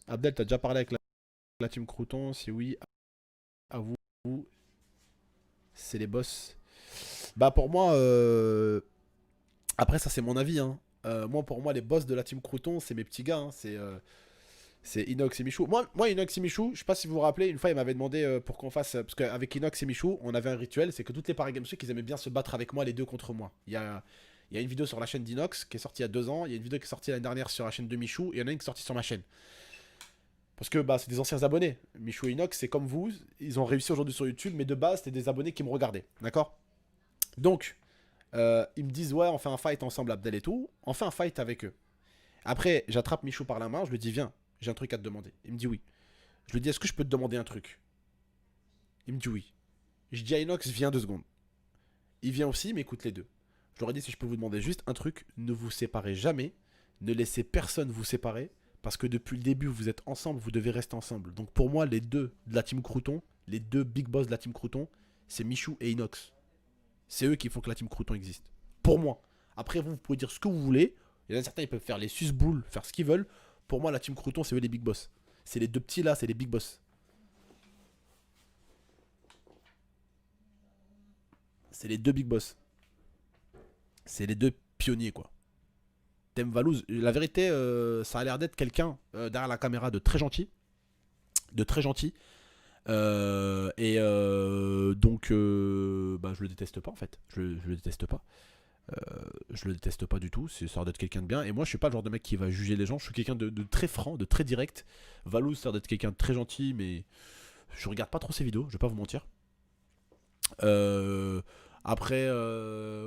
Abdel, t'as déjà parlé avec la team Crouton? Si oui, à vous, c'est les boss. Bah pour moi, après ça c'est mon avis, hein. Moi pour moi les boss de la team Crouton c'est mes petits gars, hein. C'est Inox et Michou. Moi Inox et Michou, je sais pas si vous vous rappelez, une fois il m'avait demandé pour qu'on fasse, parce qu'avec Inox et Michou on avait un rituel, c'est que toutes les Paris Games Week ils aimaient bien se battre avec moi les deux contre moi. Il y a une vidéo sur la chaîne d'Inox qui est sortie il y a 2 ans, il y a une vidéo qui est sortie l'année dernière sur la chaîne de Michou, et il y en a une qui est sortie sur ma chaîne. Parce que bah, c'est des anciens abonnés. Michou et Inox, c'est comme vous, ils ont réussi aujourd'hui sur YouTube, mais de base, c'était des abonnés qui me regardaient. D'accord. Donc, ils me disent, ouais, on fait un fight ensemble, Abdel et tout. On fait un fight avec eux. Après, j'attrape Michou par la main, je lui dis, viens, j'ai un truc à te demander. Il me dit oui. Je lui dis, est-ce que je peux te demander un truc? Il me dit oui. Je dis à Inox, viens 2 secondes. Il vient aussi, mais écoute les deux. Je leur ai dit, si je peux vous demander juste un truc, ne vous séparez jamais. Ne laissez personne vous séparer. Parce que depuis le début, vous êtes ensemble, vous devez rester ensemble. Donc pour moi, les deux de la team Crouton, les deux big boss de la team Crouton, c'est Michou et Inox. C'est eux qui font que la team Crouton existe. Pour moi. Après, vous pouvez dire ce que vous voulez. Il y en a certains, ils peuvent faire les susboules, faire ce qu'ils veulent. Pour moi, la team Crouton, c'est eux les big boss. C'est les deux petits là, c'est les big boss. C'est les deux big boss. C'est les deux pionniers, quoi. Thème Valouz, la vérité, ça a l'air d'être quelqu'un derrière la caméra de très gentil. De très gentil. Donc, bah, je le déteste pas en fait. Je le déteste pas. Je le déteste pas du tout. Ça a l'air d'être quelqu'un de bien. Et moi, je suis pas le genre de mec qui va juger les gens. Je suis quelqu'un de très franc, de très direct. Valouz, ça a l'air d'être quelqu'un de très gentil, mais je regarde pas trop ses vidéos. Je vais pas vous mentir. Euh, Après,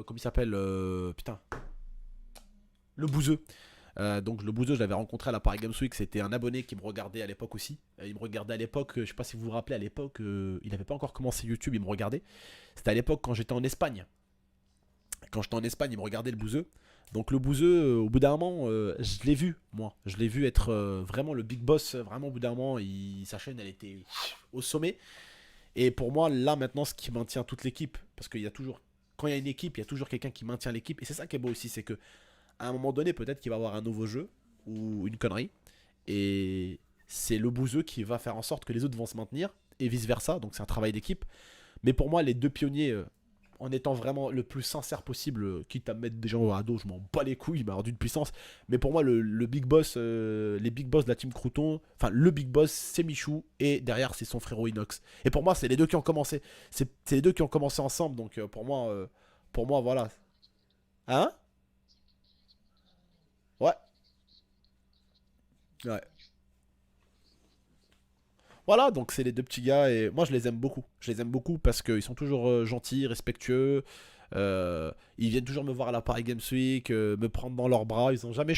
comment il s'appelle putain, le bouseux. Donc le bouseux, je l'avais rencontré à la Paris Games Week, c'était un abonné qui me regardait à l'époque aussi. Il me regardait à l'époque, je sais pas si vous vous rappelez, à l'époque, il n'avait pas encore commencé YouTube, il me regardait. C'était à l'époque quand j'étais en Espagne. Quand j'étais en Espagne, il me regardait le bouseux. Donc le bouseux, au bout d'un moment, je l'ai vu, moi. Je l'ai vu être vraiment le big boss. Vraiment, au bout d'un moment, sa chaîne, elle était au sommet. Et pour moi, là, maintenant, ce qui maintient toute l'équipe, parce qu'il y a toujours, quand il y a une équipe, il y a toujours quelqu'un qui maintient l'équipe. Et c'est ça qui est beau aussi, c'est que à un moment donné, peut-être qu'il va y avoir un nouveau jeu ou une connerie. Et c'est le bouseux qui va faire en sorte que les autres vont se maintenir et vice versa. Donc c'est un travail d'équipe. Mais pour moi, les deux pionniers, en étant vraiment le plus sincère possible, quitte à mettre des gens à dos, je m'en bats les couilles, mais alors d'une puissance. Mais pour moi, le big boss, les big boss de la team Crouton, enfin le big boss, c'est Michou et derrière c'est son frérot Inox. Et pour moi, c'est les deux qui ont commencé. C'est les deux qui ont commencé ensemble. Donc pour moi, voilà. Hein? Ouais. Ouais. Voilà, donc c'est les deux petits gars et moi je les aime beaucoup. Je les aime beaucoup parce qu'ils sont toujours gentils, respectueux. Ils viennent toujours me voir à la Paris Games Week, me prendre dans leurs bras. Ils ont jamais